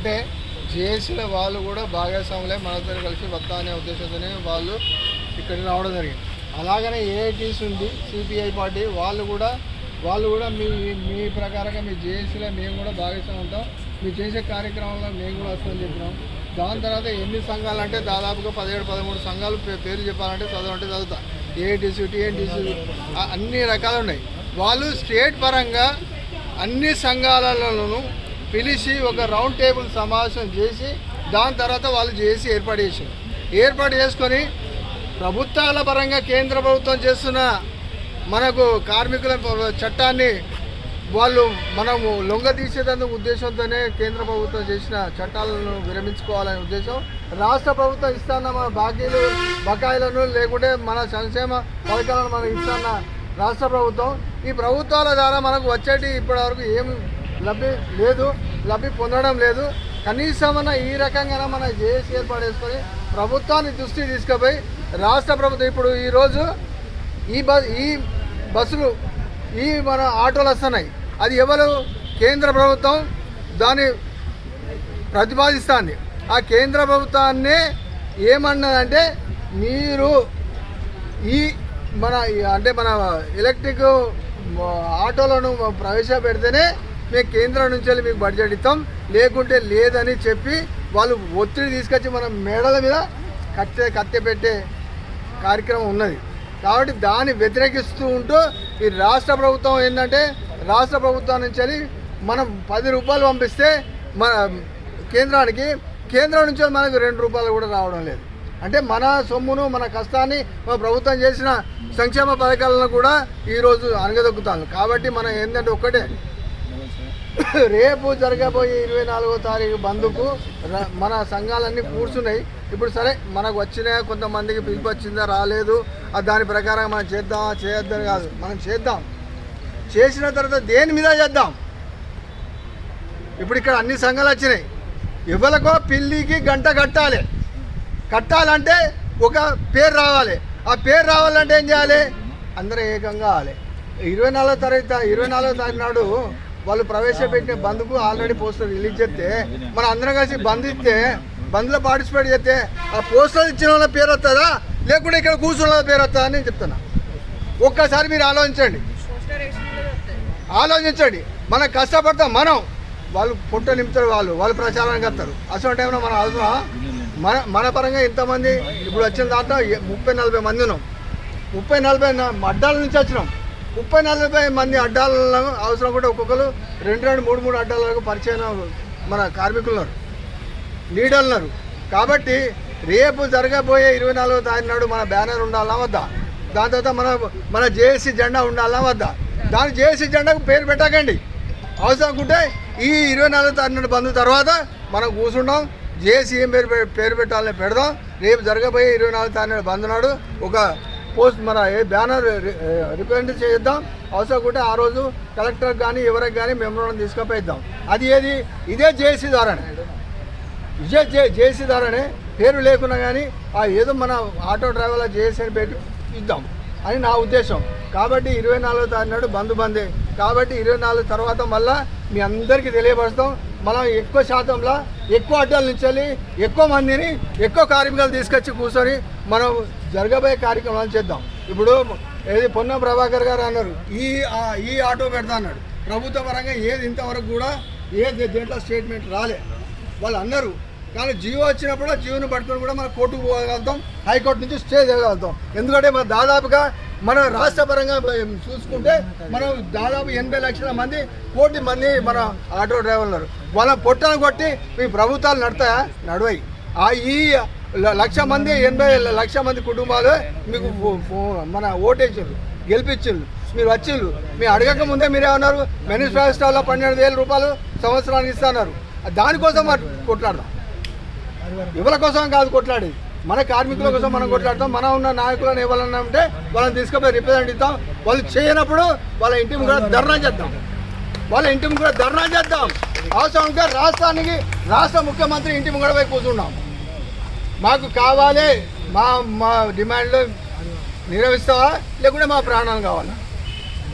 అంటే జేఏసీల వాళ్ళు కూడా భాగస్వాములే మనతో కలిసి వస్తా అనే ఉద్దేశంతోనే వాళ్ళు ఇక్కడికి రావడం జరిగింది. అలాగనే ఏఐటీసీ ఉంది, సిపిఐ పార్టీ వాళ్ళు కూడా మీ ప్రకారంగా మీ జేఏసీలో మేము కూడా భాగస్వామ్యం ఉంటాం, మీరు చేసే కార్యక్రమంలో మేము కూడా వస్తామని చెప్పినాం. దాని తర్వాత ఎన్ని సంఘాలు అంటే దాదాపుగా 17-13 సంఘాలు పేరు చెప్పాలంటే చదువుతా. ఏఐటీసీ, టీఎన్టీసీ అన్ని రకాలు ఉన్నాయి. వాళ్ళు స్టేట్ పరంగా అన్ని సంఘాలలోనూ పిలిచి ఒక రౌండ్ టేబుల్ సమావేశం చేసి దాని తర్వాత వాళ్ళు చేసి ఏర్పాటు చేసుకొని ప్రభుత్వాల పరంగా కేంద్ర ప్రభుత్వం చేస్తున్న మనకు కార్మికుల చట్టాన్ని మనము లొంగదీసేందుకు ఉద్దేశంతోనే కేంద్ర ప్రభుత్వం చేసిన చట్టాలను విరమించుకోవాలనే ఉద్దేశం. రాష్ట్ర ప్రభుత్వం ఇస్తున్న మన బకాయిలను లేకుంటే మన సంక్షేమ పథకాలను మనకు ఇస్తున్న రాష్ట్ర ప్రభుత్వం, ఈ ప్రభుత్వాల ద్వారా మనకు వచ్చేటి ఇప్పటివరకు ఏం లబ్ధి పొందడం లేదు. కనీసమన్నా ఈ రకంగా మన జేఏసీ ఏర్పాటు చేసుకొని ప్రభుత్వాన్ని దృష్టి తీసుకుపోయి రాష్ట్ర ప్రభుత్వం ఇప్పుడు ఈరోజు ఈ బస్సులు మన ఆటోలు వస్తున్నాయి, అది ఎవరు? కేంద్ర ప్రభుత్వం దాన్ని ప్రతిపాదిస్తుంది. ఆ కేంద్ర ప్రభుత్వాన్ని ఏమన్నదంటే మీరు మన ఎలక్ట్రిక్ ఆటోలను ప్రవేశపెడితేనే మేము కేంద్రం నుంచి మీకు బడ్జెట్ ఇస్తాం, లేకుంటే లేదని చెప్పి వాళ్ళు ఒత్తిడి తీసుకొచ్చి మన మేడల మీద కట్టె పెట్టే కార్యక్రమం ఉన్నది. కాబట్టి దాన్ని వ్యతిరేకిస్తూ ఉంటూ ఈ రాష్ట్ర ప్రభుత్వం ఏంటంటే రాష్ట్ర ప్రభుత్వం నుంచి మనం 10 రూపాయలు పంపిస్తే మన కేంద్రం నుంచి మనకు 2 రూపాయలు కూడా రావడం లేదు. అంటే మన సొమ్మును మన కష్టాన్ని మన ప్రభుత్వం చేసిన సంక్షేమ పథకాలను కూడా ఈరోజు అనగదొక్కుతాను. కాబట్టి మనం ఏంటంటే ఒక్కటే, రేపు జరగబోయే 24వ తారీఖు బంద్కు మన సంఘాలన్నీ కూర్చున్నాయి. ఇప్పుడు సరే మనకు వచ్చినా కొంతమందికి పిలుపు వచ్చిందా రాలేదు, దాని ప్రకారం మనం చేద్దామా చేయొద్దని కాదు, మనం చేద్దాం. చేసిన తర్వాత దేని మీద చేద్దాం? ఇప్పుడు ఇక్కడ అన్ని సంఘాలు వచ్చినాయి, ఎవరికో పిల్లికి గంట కట్టాలంటే ఒక పేరు రావాలి. ఆ పేరు రావాలంటే ఏం చేయాలి? అందరూ ఏకంగా కావాలి. 24వ తారీఖు నాడు వాళ్ళు ప్రవేశపెట్టిన బంద్కు ఆల్రెడీ పోస్టర్ రిలీజ్ చేస్తే మనం అందరం కలిసి బంద్ ఇస్తే బంద్లో పార్టిసిపేట్ చేస్తే ఆ పోస్టర్ ఇచ్చిన వాళ్ళ పేరు వస్తుందా, లేకుంటే ఇక్కడ కూర్చున్న వాళ్ళ పేరు వస్తుందా అని నేను చెప్తున్నా. ఒక్కసారి మీరు ఆలోచించండి. మనం కష్టపడతాం, వాళ్ళు పొట్ట నింపుతారు, వాళ్ళు ప్రచారానికి వస్తారు. అసలు టైంలో మనం అవసరం మన పరంగా ఇంతమంది ఇప్పుడు వచ్చిన దాంట్లో 30-40 మంది ఉన్నాం. 30-40 అడ్డాల నుంచి వచ్చినాం. 30-40 మంది అడ్డాలలో అవసరం కూడా ఒక్కొక్కరు 2-3 అడ్డాలకు పరిచయం మన కార్మికులు ఉన్నారు, లీడర్లు ఉన్నారు. కాబట్టి రేపు జరగబోయే 24వ తారీఖు నాడు మన బ్యానర్ ఉండాలా వద్దా? దాని తర్వాత మన జేఏసీ జెండా ఉండాలా వద్దా? దాని జేఏసీ జెండాకు పేరు పెట్టకండి. అవసరం ఉంటే ఈ 24వ తారీఖు నాడు బంద్ తర్వాత మనం కూర్చుంటాం, జేఏసీ ఏం పేరు పెట్టాలని పెడదాం. రేపు జరగబోయే 24వ తారీఖు నాడు బంద్ నాడు ఒక పోస్ట్ మన బ్యానర్ రిప్రజెంట్ చేద్దాం. అవసరం ఉంటే ఆ రోజు కలెక్టర్ కానీ ఎవరికి కానీ మెమోరాండం తీసుకుపోయిద్దాం. అది ఇదే జేఏసీ ద్వారానే పేరు లేకున్నా కానీ ఏదో మన ఆటో డ్రైవర్ల జేఏసీ అని పెట్టి ఇద్దాం అని నా ఉద్దేశం. కాబట్టి 24వ తారీఖు నాడు బందే. కాబట్టి 24 తర్వాత మళ్ళీ మీ అందరికీ తెలియపరుస్తాం. మనం ఎక్కువ శాతంలో ఎక్కువ అడ్డాల నుంచి ఎక్కువ మందిని ఎక్కువ కార్మికులు తీసుకొచ్చి కూర్చొని మనం జరగబోయే కార్యక్రమాలు చేద్దాం. ఇప్పుడు పొన్నం ప్రభాకర్ గారు అన్నారు ఈ ఆటో పెడతా అన్నాడు. ప్రభుత్వ పరంగా ఇంతవరకు కూడా దేంట్లో స్టేట్మెంట్ రాలే. వాళ్ళు అన్నారు, కానీ జియో వచ్చినప్పుడు జియోను పట్టుకొని కూడా మనం కోర్టుకు పోగలుగుతాం, హైకోర్టు నుంచి స్టే చేయగలుగుతాం. ఎందుకంటే మన దాదాపుగా మన రాష్ట్ర పరంగా చూసుకుంటే మనం దాదాపు 80 లక్షల మంది, 1 కోటి మంది మన ఆటో డ్రైవర్లు ఉన్నారు. వాళ్ళ పొట్టను కొట్టి మీ ప్రభుత్వాలు నడవాయి. ఈ 80 లక్షల మంది కుటుంబాలు మీకు మన ఓటేసారు, గెలిపించారు, మీరు వచ్చిండ్రు. మీరు అడగక ముందే మీరేమన్నారు, మేనిఫెస్టోలో 12,000 రూపాయలు సంవత్సరానికి ఇస్తున్నారు. దానికోసం కొట్లాడదాం, ఎవరి కోసం కాదు కొట్లాడేది, మన కార్మికుల కోసం మనం కొట్లాడతాం. మనం ఉన్న నాయకులను ఇవ్వాలన్నా ఉంటే వాళ్ళని తీసుకుపోయి రిప్రజెంట్ ఇద్దాం. వాళ్ళు చేయనప్పుడు వాళ్ళ ఇంటిని కూడా ధర్నా చేద్దాం. అవసరంగా రాష్ట్ర ముఖ్యమంత్రి ఇంటి ముంగడ పోయి కూర్చున్నాం. మాకు కావాలి, మా డిమాండ్లు నిర్వహిస్తావా, లేకుంటే మా ప్రాణాలు కావాలా?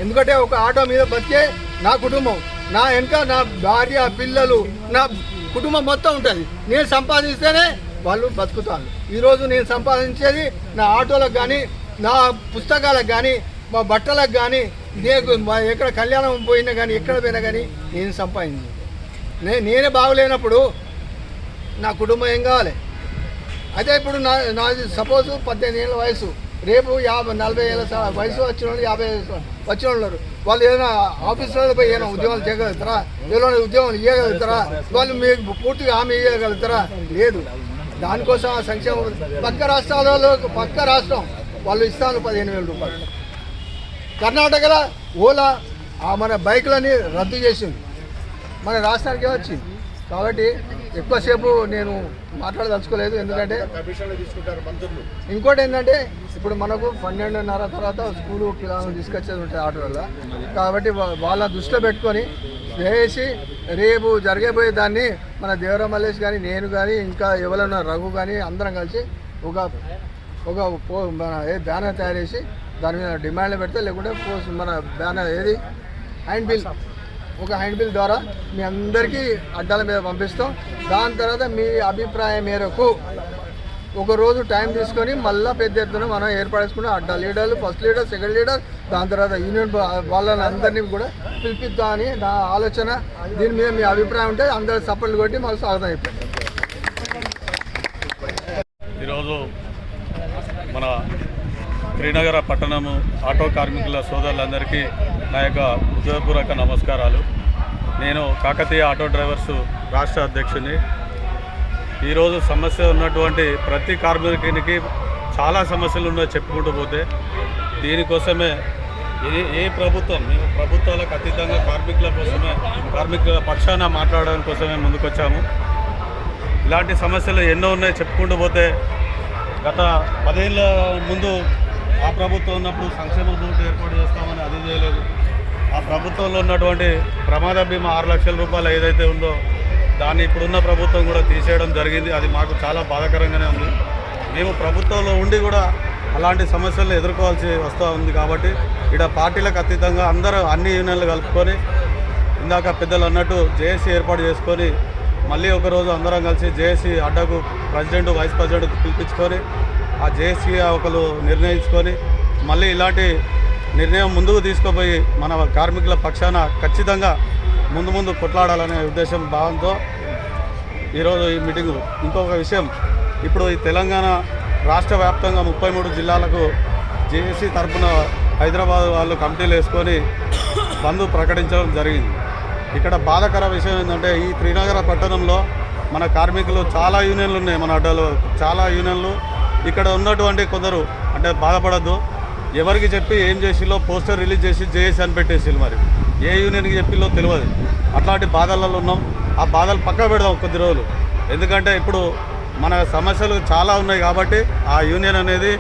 ఎందుకంటే ఒక ఆటో మీద బతికే నా కుటుంబం, నా వెనుక నా భార్య పిల్లలు నా కుటుంబం మొత్తం ఉంటుంది. నేను సంపాదిస్తేనే వాళ్ళు బతుకుతాను. ఈరోజు నేను సంపాదించేది నా ఆటోలకు కానీ, నా పుస్తకాలకు కానీ, మా బట్టలకు కానీ, ఎక్కడ కళ్యాణం పోయినా కానీ, ఎక్కడ పోయినా కానీ నేను సంపాదించింది. నేనే బాగలేనప్పుడు నా కుటుంబం ఏం కావాలి? అదే ఇప్పుడు నాది సపోజ్ 18 ఏళ్ళ వయసు, రేపు 40 ఏళ్ళ వయసు వచ్చిన వాళ్ళు 50 వచ్చిన వాళ్ళు వాళ్ళు ఏదైనా ఆఫీసులలో పోయి ఏదైనా ఉద్యోగాలు చేయగలుగుతారా? ఏదైనా ఉద్యోగాలు ఇవ్వగలుగుతారా? వాళ్ళు మీకు పూర్తిగా హామీ ఇవ్వగలుగుతారా? లేదు. దానికోసం ఆ సంక్షేమం పక్క రాష్ట్రాలలో పక్క రాష్ట్రం వాళ్ళు ఇస్తాను 15,000 రూపాయలు. కర్ణాటకలో ఓలా మన బైకులని రద్దు చేసింది, మన రాష్ట్రానికే వచ్చింది. కాబట్టి ఎక్కువసేపు నేను మాట్లాడదలుచుకోలేదు. ఎందుకంటే ఇంకోటి ఏంటంటే ఇప్పుడు మనకు 12:30 తర్వాత స్కూలు పిల్లలను తీసుకొచ్చేది ఉంటుంది ఆటో వల్ల. కాబట్టి వాళ్ళ దృష్టిలో పెట్టుకొని వేసి రేపు జరగబోయే దాన్ని మన దేవరా మల్లేష్ కానీ, నేను కానీ, ఇంకా ఎవరైనా రఘు కానీ అందరం కలిసి ఒక మన బ్యానర్ తయారు చేసి దాని మీద డిమాండ్లు పెడితే, లేకుంటే మన బ్యానర్ హ్యాండ్ బిల్ ద్వారా మీ అందరికీ అడ్డాల మీద పంపిస్తాం. దాని తర్వాత మీ అభిప్రాయం మేరకు ఒకరోజు టైం తీసుకొని మళ్ళీ పెద్ద ఎత్తున మనం ఏర్పడేసుకున్న అడ్డా లీడర్లు, ఫస్ట్ లీడర్, సెకండ్ లీడర్, దాని తర్వాత యూనియన్ వాళ్ళని అందరినీ కూడా పిలిపిద్దాం అని నా ఆలోచన. దీని మీద మీ అభిప్రాయం ఉంటే అందరూ సపోర్ట్లు కొట్టి మాకు స్వాగతం అయిపోయింది. ఈరోజు మన శ్రీనగర పట్టణము ఆటో కార్మికుల సోదరులందరికీ నా యొక్క హృదయపూర్వక నమస్కారాలు. నేను కాకతీయ ఆటో డ్రైవర్స్ రాష్ట్ర అధ్యక్షుని. ఈరోజు సమస్య ఉన్నటువంటి ప్రతి కార్మికునికి చాలా సమస్యలు ఉన్నాయో చెప్పుకుంటూ పోతే, దీనికోసమే ఏ ప్రభుత్వం, మేము ప్రభుత్వాలకు అతీతంగా కార్మికుల పక్షాన మాట్లాడడం కోసమే ముందుకొచ్చాము. ఇలాంటి సమస్యలు ఎన్నో ఉన్నాయి చెప్పుకుంటూ పోతే. గత 10 ఏళ్ళ ముందు ఆ ప్రభుత్వం ఉన్నప్పుడు సంక్షేమ బోర్డు ఏర్పాటు చేస్తామని అది చేయలేదు. ఆ ప్రభుత్వంలో ఉన్నటువంటి ప్రమాద బీమా 6 లక్షల రూపాయలు ఏదైతే ఉందో దాన్ని ఇప్పుడున్న ప్రభుత్వం కూడా తీసేయడం జరిగింది. అది మాకు చాలా బాధాకరంగానే ఉంది. మేము ప్రభుత్వంలో ఉండి కూడా అలాంటి సమస్యలను ఎదుర్కోవాల్సి వస్తూ ఉంది. కాబట్టి ఇక్కడ పార్టీలకు అతీతంగా అందరూ అన్ని యూనియన్లు కలుపుకొని, ఇందాక పెద్దలు అన్నట్టు జేఏసీ ఏర్పాటు చేసుకొని, మళ్ళీ ఒకరోజు అందరం కలిసి జేఏసీ అడ్డకు ప్రెసిడెంట్, వైస్ ప్రెసిడెంట్ పిలిపించుకొని ఆ జేఏసీ ఒకరు నిర్ణయించుకొని మళ్ళీ ఇలాంటి నిర్ణయం ముందుకు తీసుకుపోయి మన కార్మికుల పక్షాన ఖచ్చితంగా ముందు కొట్లాడాలనే ఉద్దేశం భావంతో ఈరోజు ఈ మీటింగు. ఇంకొక విషయం, ఇప్పుడు ఈ తెలంగాణ రాష్ట్ర వ్యాప్తంగా 33 జిల్లాలకు జేఏసీ తరఫున హైదరాబాద్ వాళ్ళు కమిటీలు వేసుకొని బంద్ ప్రకటించడం జరిగింది. ఇక్కడ బాధాకర విషయం ఏంటంటే, ఈ శ్రీనగర పట్టణంలో మన కార్మికులు చాలా యూనియన్లు ఉన్నాయి. మన అడ్డాలో చాలా యూనియన్లు. ఇక్కడ ఉన్నటువంటి కొందరు అంటే బాధపడద్దు, ఎవరికి చెప్పి ఏం చేసిలో పోస్టర్ రిలీజ్ చేసి జేఏసీ అని పెట్టేసి మరి ఏ యూనియన్కి చెప్పిలో తెలియదు. అట్లాంటి బాధలలో ఉన్నాం. ఆ బాధలు పక్క పెడదాం కొద్ది రోజులు. ఎందుకంటే ఇప్పుడు మన సమస్యలు చాలా ఉన్నాయి కాబట్టి ఆ యూనియన్ అనేది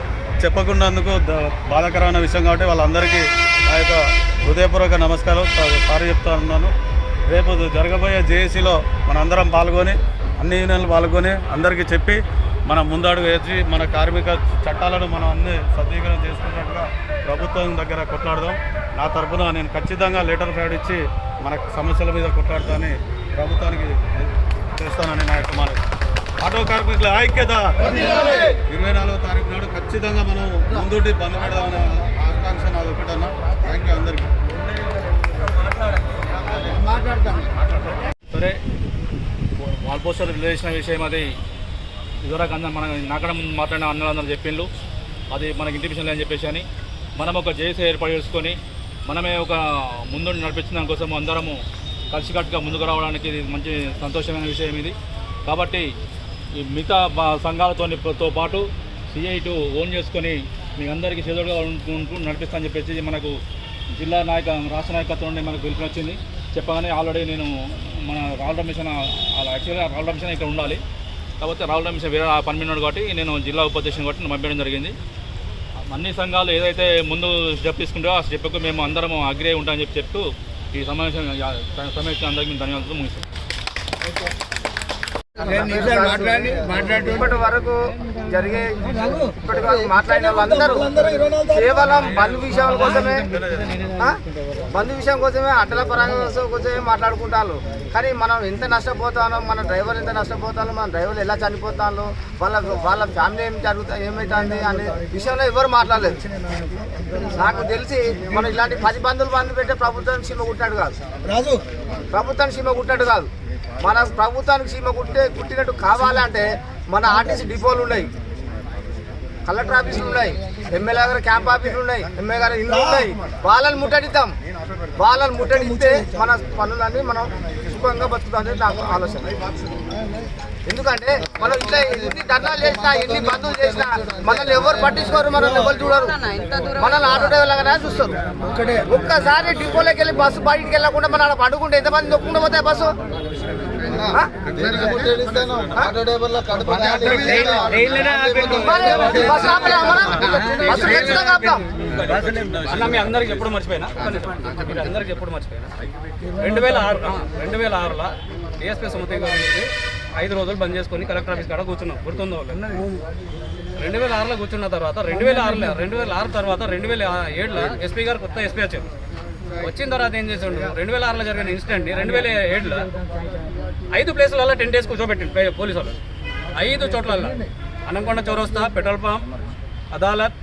చెప్పకుండాందుకు బాధాకరమైన విషయం. కాబట్టి వాళ్ళందరికీ ఆ యొక్క హృదయపూర్వక నమస్కారం సారీ చెప్తా ఉన్నాను. రేపు జరగబోయే జేఏసీలో మనందరం పాల్గొని, అన్ని యూనియన్లు పాల్గొని అందరికీ చెప్పి మనం ముందడుగు వేసి మన కార్మిక చట్టాలను మనం అన్ని సద్వినియోగం చేసుకున్నట్టుగా ప్రభుత్వం దగ్గర కొట్లాడదాం. నా తరఫున నేను ఖచ్చితంగా లెటర్ ప్యాడ్ ఇచ్చి మన సమస్యల మీద కొట్లాడతానని ప్రభుత్వానికి చేస్తానని నా యొక్క మాట. ఆటో కార్మికుల ఐక్యత 24వ తారీఖు నాడు ఖచ్చితంగా మనం ముందుండి బంద్ పెడదామనే ఆకాంక్ష నాది ఒకటన్నా. థ్యాంక్ యూ అందరికీ. సరే, వాల్ పోస్టర్ రిలీజ్ చేసిన విషయం అది ఇదివరకు మన నాకడ మాట్లాడిన అన్నలందరూ చెప్పిండ్రు. అది మనకి ఇంటిమిషన్ అని చెప్పేసి అని మనం ఒక జేఏసీ ఏర్పాటు చేసుకొని మనమే ఒక ముందుండి నడిపించిన దానికోసం అందరము కలిసికట్టుగా ముందుకు రావడానికి ఇది మంచి సంతోషమైన విషయం ఇది. కాబట్టి ఈ మిగతా సంఘాలతో పాటు CI2 ఓన్ చేసుకొని మీ అందరికీ చేదోడుగా ఉంటూ నడిపిస్తా అని చెప్పేసి మనకు జిల్లా రాష్ట్ర నాయకత్వం నుండి మనకు పిలుపునొచ్చింది. చెప్పగానే ఆల్రెడీ నేను మన రావుల మిషన్ యాక్చువల్గా రావుల మిషన్ ఇక్కడ ఉండాలి, కాకపోతే రావుల మిషన్ వేరే పని మీద కాబట్టి నేను జిల్లా ఉపాధ్యక్షుని కాబట్టి పంపించడం జరిగింది. అన్ని సంఘాలు ఏదైతే ముందు స్టెప్ తీసుకుంటారో ఆ స్టెప్కు మేము అందరం అగ్రి అయి ఉంటామని చెప్తూ ఈ సమావేశం అందరికీ ధన్యవాదాలు ముగిస్తాం. ఇప్పటి వరకు మాట్లాడిన వాళ్ళందరూ కేవలం బంధు విషయం కోసమే అటల పరంగా కోసమే మాట్లాడుకుంటారు. కానీ మనం ఎంత నష్టపోతానో, మన డ్రైవర్ ఎంత నష్టపోతానో, మన డ్రైవర్లు ఎలా చనిపోతానో, వాళ్ళ ఫ్యామిలీ ఏమవుతుంది అనే విషయంలో ఎవరు మాట్లాడలేదు. నాకు తెలిసి మనం ఇలాంటి 10 బంధువులు పెట్టే ప్రభుత్వానికి సీమ కుట్టాడు కాదు, మన ప్రభుత్వానికి సీమ కుట్టినట్టు కావాలంటే మన ఆర్టీసీ డిపోలు ఉన్నాయి, కలెక్టర్ ఆఫీసులు ఉన్నాయి, ఎమ్మెల్యే గారి క్యాంప్ ఆఫీసులు ఉన్నాయి, ఎమ్మెల్యే గారి ఇల్లు ఉన్నాయి. వాళ్ళని ముట్టడిస్తే మన పనులన్నీ మనం సుఖంగా బతుకుతామని నాకు ఆలోచన. ఎందుకంటే మనం ఇట్లా ఎన్ని ధర్నాలు చేసినా, ఎన్ని బంధువులు చేసినా మనల్ని ఎవరు పట్టించుకోరు, మనల్ని ఎవరు చూడరు, మనల్ని ఆటో డ్రైవర్ లాగానే చూస్తారు. ఒక్కసారి డిపోలోకి వెళ్ళి బస్సు బయటికి వెళ్ళకుండా మనం అక్కడ పడుకుంటే ఎంతమంది నొక్కుండా పోతాయి బస్సు? మీ అందరికి ఎప్పుడు మర్చిపోయినా 2006లో ఏఎస్పీ సుమతి గారు 5 రోజులు బంద్ చేసుకొని కలెక్టర్ ఆఫీస్ కాడ కూర్చున్నాం, గుర్తుందో. 2006లో కూర్చున్న తర్వాత 2006 తర్వాత 2007లో ఎస్పీ గారు కొత్త ఎస్పీ వచ్చారు. వచ్చిన తర్వాత ఏం చేసాడు, 2006లో జరిగిన ఇన్సిడెంట్ని 2007లో 5 ప్లేసులలో 10 days కూర్చోబెట్టింది పోలీసు వాళ్ళు. 5 చోట్లలో అనంకొండ చౌరస్తా, పెట్రోల్ పంప్, అదాలత్,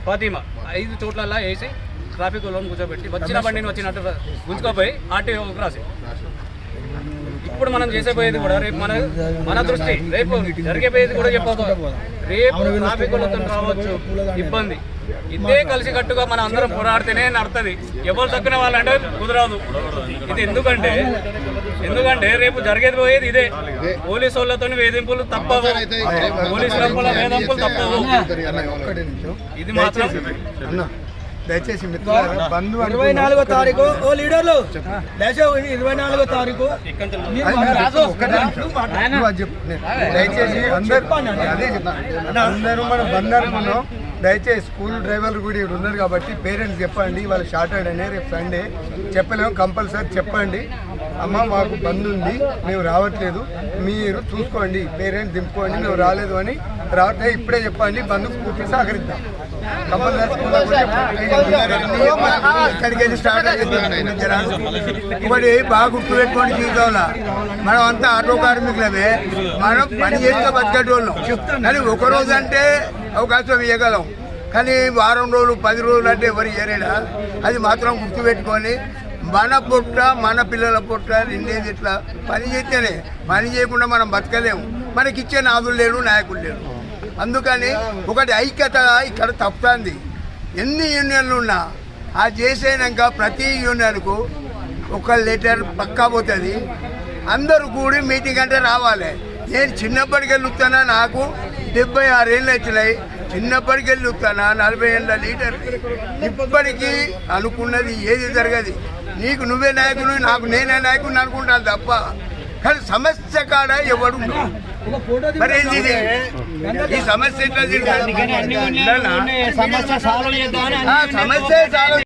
ఫాతిమా 5 చోట్లలో వేసి ట్రాఫిక్ లోన్ కూర్చోబెట్టి వచ్చిన బండిని వచ్చినట్టు గుంజుకోపోయి ఆర్టీఓ రాసి. ఇప్పుడు మనం చేసేపోయేది కూడా రేపు మన దృష్టి రేపు జరిగిపోయేది కూడా చెప్పబోతాం. రేపు ట్రాఫిక్ వాళ్ళతో రావచ్చు ఇబ్బంది. ఇదే కలిసి కట్టుగా మనం అందరం పోరాడితేనే నడుతుంది. ఎవరు తక్కువ వాళ్ళంటే కుదరదు. ఇది ఎందుకంటే రేపు జరిగేది పోయేది ఇదే. పోలీసు వాళ్ళతో వేధింపులు తప్పవు, పోలీసు వేధింపులు తప్పవు. ఇది మాత్రం దయచేసి మిత్రులారా, బంధు 24వ తారీఖు ఓ లీడర్లు దయచేసి 24వ తారీఖు దయచేసి అందరూ మన బంధాలు దయచేసి స్కూల్ డ్రైవర్లు కూడా ఇక్కడ ఉన్నారు కాబట్టి పేరెంట్స్ చెప్పండి, వాళ్ళు షార్టెడ్ అనే రేపు సండే చెప్పలేము, కంపల్సరీ చెప్పండి. అమ్మ మాకు బంద్ ఉంది, మేము రావట్లేదు, మీరు చూసుకోండి, పేరెంట్స్ దింపుకోండి, మేము రాలేదు అని రావట్లేదు ఇప్పుడే చెప్పండి, బంధు పూర్తి సహకరిద్దాం. ఒకటి బాగా గుర్తు పెట్టుకోండి, జీవితంలో మనం అంతా ఆటో కార్మికులమే, మనం పని చేస్తే బతికేటోళ్ళం. కానీ ఒకరోజు అంటే అవకాశం ఇవ్వగలం, కానీ వారం రోజులు 10 రోజులు అంటే ఎవరు ఇయ్యరేడా? అది మాత్రం గుర్తుపెట్టుకొని మన పొట్ట మన పిల్లల పొట్ట నిండేది ఇట్లా పని చేస్తేనే, పని చేయకుండా మనం బతకలేము. మనకిచ్చే నాదులు లేరు, నాయకులు లేరు. అందుకని ఒకటి ఐక్యత ఇక్కడ తప్పుతుంది. ఎన్ని యూనియన్లు ఉన్నా ఆ చేసేనాక ప్రతి యూనియన్కు ఒక లెటర్ పక్కా పోతుంది. అందరూ కూడి మీటింగ్ అంటే రావాలి. నేను చిన్నప్పటికెళ్ళి వస్తానా, నాకు 76 ఏళ్ళు వచ్చినాయి, చిన్నప్పటికెళ్ళి వస్తానా 40 ఏళ్ళ లీడర్. ఇప్పటికీ అనుకున్నది ఏది జరగదు. నీకు నువ్వే నాయకుడు, నాకు నేనే నాయకుడిని అనుకుంటాను తప్ప, కానీ సమస్య కాడ ఎవడు మరి ఈ సమస్య ఎట్లా సమస్య